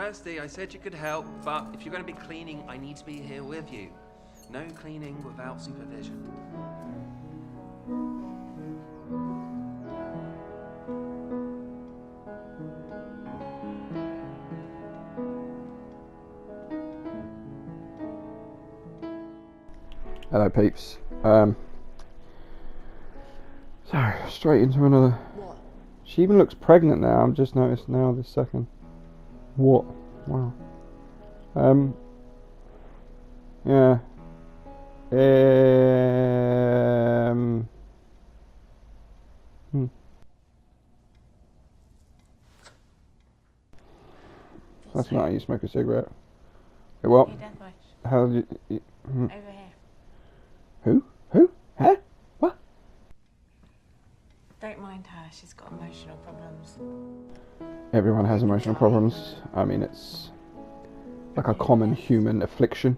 Kirsty, I said you could help, but if you're going to be cleaning, I need to be here with you. No cleaning without supervision. Hello peeps. So, straight into another... What? She even looks pregnant now, I've just noticed now this second. What? Wow. Yeah. That's not how you smoke a cigarette. Hey, what? Your death wish. How did you... Over here. Who? Who? Huh? What? Don't mind her, she's got emotional problems. Everyone has emotional problems. I mean, it's like a common human affliction.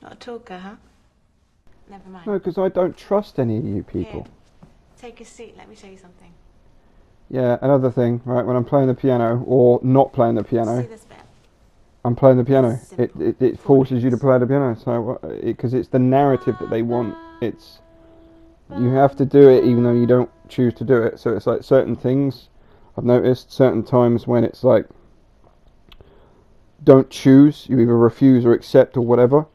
Not a talker, huh? Never mind. No, because I don't trust any of you people. Here, take a seat, let me show you something. Yeah, another thing, right, when I'm playing the piano, or not playing the piano, See this bit? I'm playing the piano. It forces you to play the piano, so because it's the narrative that they want. It's you have to do it even though you don't choose to do it. So it's like certain things I've noticed, certain times when it's like don't choose, you either refuse or accept or whatever.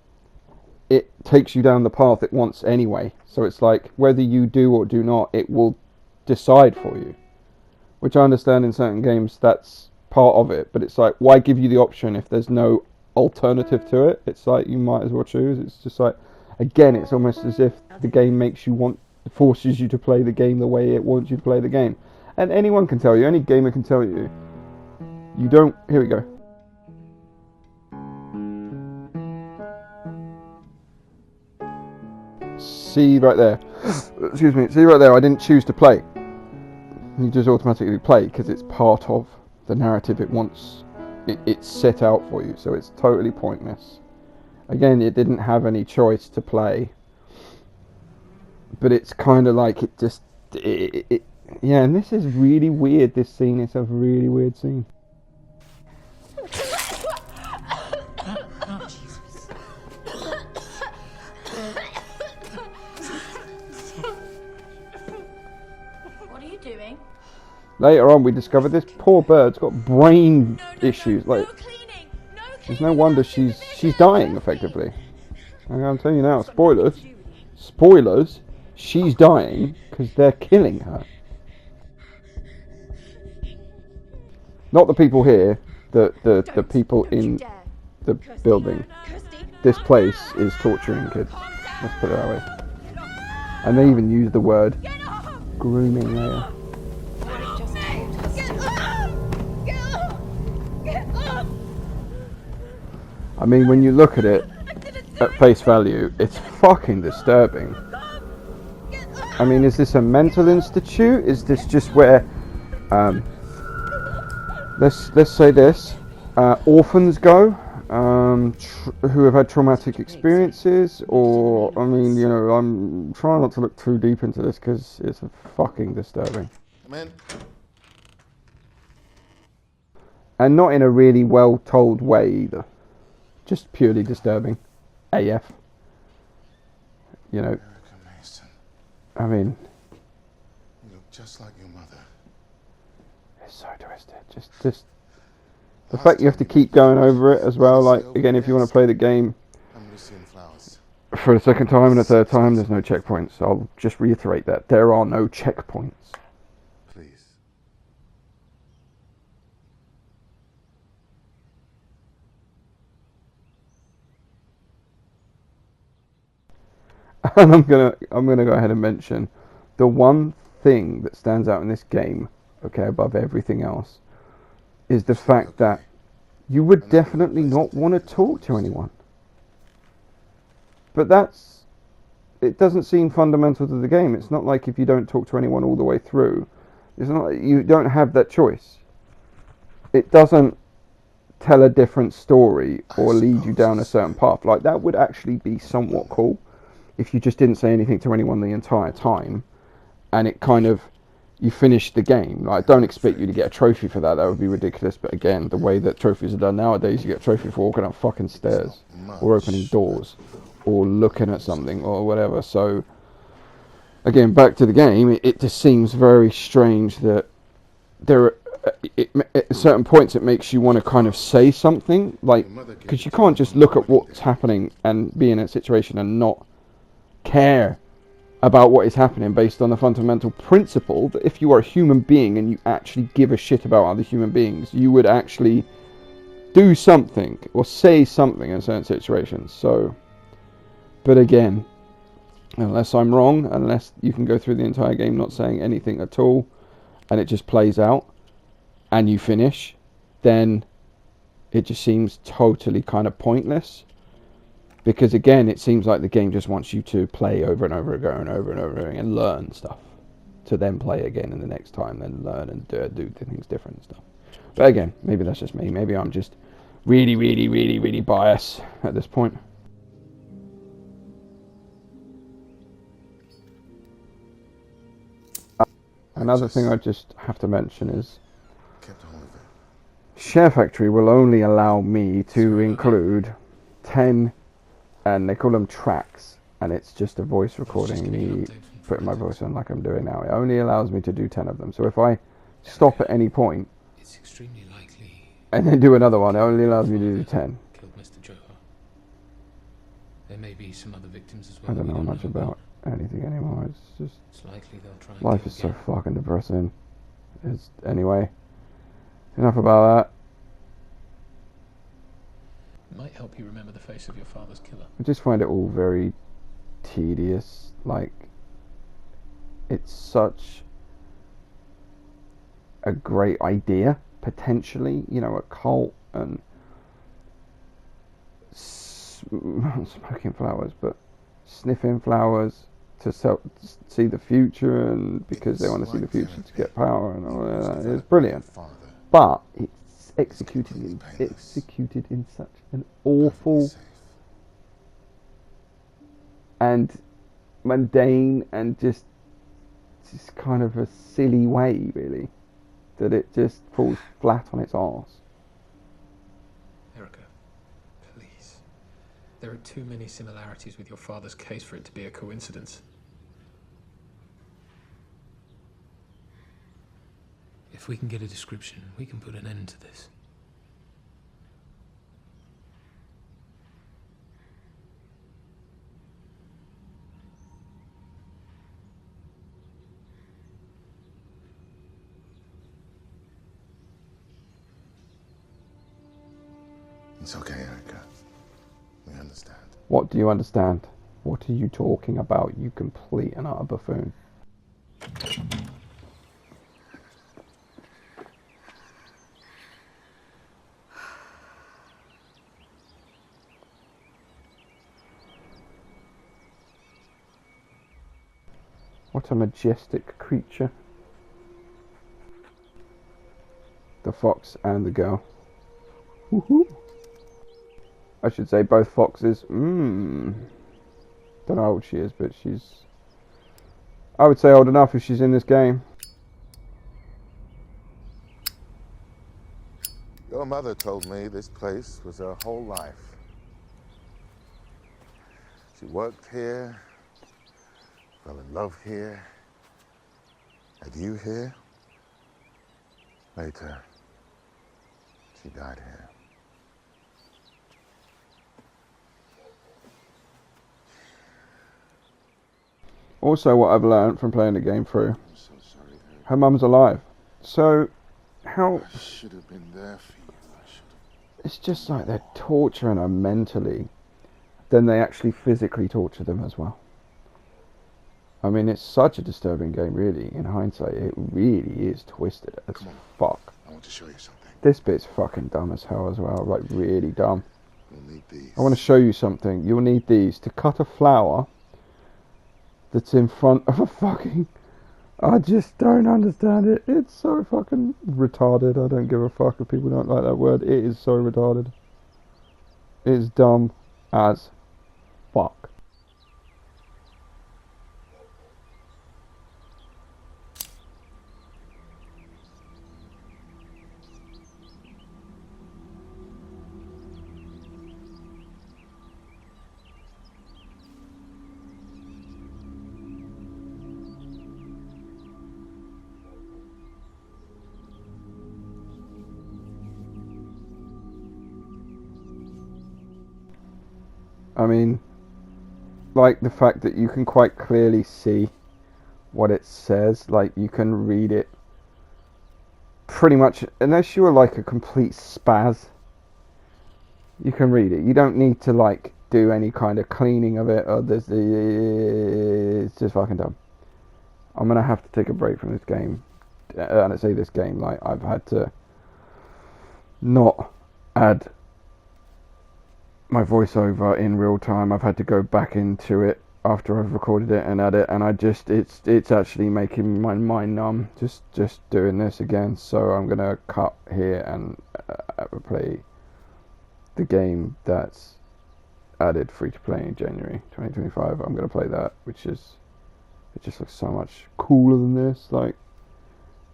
It takes you down the path it wants anyway. So it's like whether you do or do not, it will decide for you. Which I understand in certain games that's part of it, but it's like, why give you the option if there's no alternative to it? It's like, you might as well choose. It's just like, again, it's almost as if the game forces you to play the game the way it wants you to play the game. And anyone can tell you, any gamer can tell you, you don't, here we go. See right there, excuse me, see right there, I didn't choose to play. You just automatically play because it's part of the narrative it wants. It's set out for you, so it's totally pointless. Again, it didn't have any choice to play, but it's kind of like it just yeah. And this is really weird. This scene is a really weird scene. Later on, we discovered this poor bird's got brain issues. Like, there's no wonder she's dying effectively. I'm telling you now, spoilers. She's dying because they're killing her. Not the people here, the people in the building. This place is torturing kids. Let's put it that way. And they even use the word grooming there. I mean, when you look at it at face value, it's fucking disturbing. I mean, is this a mental institute? Is this just where, let's say this, orphans go, who have had traumatic experiences? Or, I mean, you know, I'm trying not to look too deep into this because it's fucking disturbing. Come in. And not in a really well told way either. Just purely disturbing. AF. You know. ERiCA Mason. I mean. You look just like your mother. It's so twisted. Just the fact you have to keep going over it as well. Like, again, if you want to play the game for a second time and a third time, there's no checkpoints. I'll just reiterate that. There are no checkpoints. Please. And I'm gonna go ahead and mention the one thing that stands out in this game, okay, above everything else, is the fact that you would definitely not want to talk to anyone. But it doesn't seem fundamental to the game. It's not like if you don't talk to anyone all the way through, it's not, you don't have that choice. It doesn't tell a different story or lead you down a certain path. Like, that would actually be somewhat cool if you just didn't say anything to anyone the entire time, and it kind of, you finish the game. Like, don't expect you to get a trophy for that. That would be ridiculous. But again, the way that trophies are done nowadays, you get a trophy for walking up fucking stairs, or opening doors, or looking at something, or whatever. So, again, back to the game, it just seems very strange that there are, at certain points it makes you want to kind of say something, like, because you can't just look at what's happening and be in a situation and not care about what is happening, based on the fundamental principle that if you are a human being and you actually give a shit about other human beings, you would actually do something or say something in certain situations. So, but again, unless I'm wrong, unless you can go through the entire game not saying anything at all and it just plays out and you finish, then it just seems totally kind of pointless. Because again, it seems like the game just wants you to play over and over again and over and over again and learn stuff, to then play again in the next time, then learn and do things different and stuff. But again, maybe that's just me. Maybe I'm just really, really, really, really biased at this point. Another thing I just have to mention is Share Factory will only allow me to include 10, and they call them tracks, and it's just a voice recording, me putting my voice on like I'm doing now. It only allows me to do 10 of them. So if I stop at any point, it's extremely likely, and then do another one, it only allows me to do 10. Killed Mr. Joe. There may be some other victims as well. I don't know much about anything anymore. It's just, it's likely they'll try. Life is so fucking depressing. Anyway, enough about that. It might help you remember the face of your father's killer. I just find it all very tedious. Like, it's such a great idea, potentially, you know, a cult and smoking flowers, but sniffing flowers to see the future, and because they want to see the future to get power and all that. It's brilliant, but it's executed in such an awful and mundane and just kind of a silly way, really, that it just falls flat on its arse. ERiCA, please. There are too many similarities with your father's case for it to be a coincidence. If we can get a description, we can put an end to this. It's okay, ERiCA. We understand. What do you understand? What are you talking about, you complete and utter buffoon? What a majestic creature. The fox and the girl. Woohoo! I should say both foxes. Don't know how old she is, but she's, I would say, old enough if she's in this game. Your mother told me this place was her whole life. She worked here, fell in love here, had you here. Later, she died here. Also, what I've learned from playing the game through, I'm so sorry, ERiCA. her mum's alive. So, how... I should have been there for you. I should have. It's just like they're torturing her mentally, then they actually physically torture them as well. I mean, it's such a disturbing game, really. In hindsight, it really is twisted as fuck. I want to show you something. This bit's fucking dumb as hell as well, like really dumb. You'll need these. I want to show you something. You'll need these to cut a flower that's in front of a fucking... I just don't understand it. It's so fucking retarded. I don't give a fuck if people don't like that word. It is so retarded. It is dumb as fuck. I mean, like the fact that you can quite clearly see what it says, like you can read it pretty much, unless you're like a complete spaz, you can read it. You don't need to like do any kind of cleaning of it, or this, it's just fucking dumb. I'm gonna have to take a break from this game, and I say this game, like I've had to not add my voiceover in real time. I've had to go back into it after I've recorded it and add it, and I just it's actually making my mind numb just doing this again. So I'm gonna cut here and play the game that's added free to play in January 2025. I'm gonna play that, which is, it just looks so much cooler than this. Like,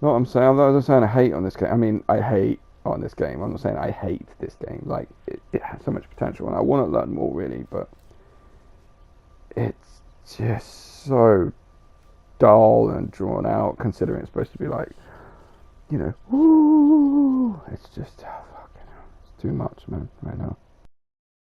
not I'm not saying I hate on this game. I mean, I hate on this game. I'm not saying I hate this game. Like, it has so much potential, and I want to learn more, really. But it's just so dull and drawn out, considering it's supposed to be like, you know, woo. It's just fucking hell. It's too much, man, right now.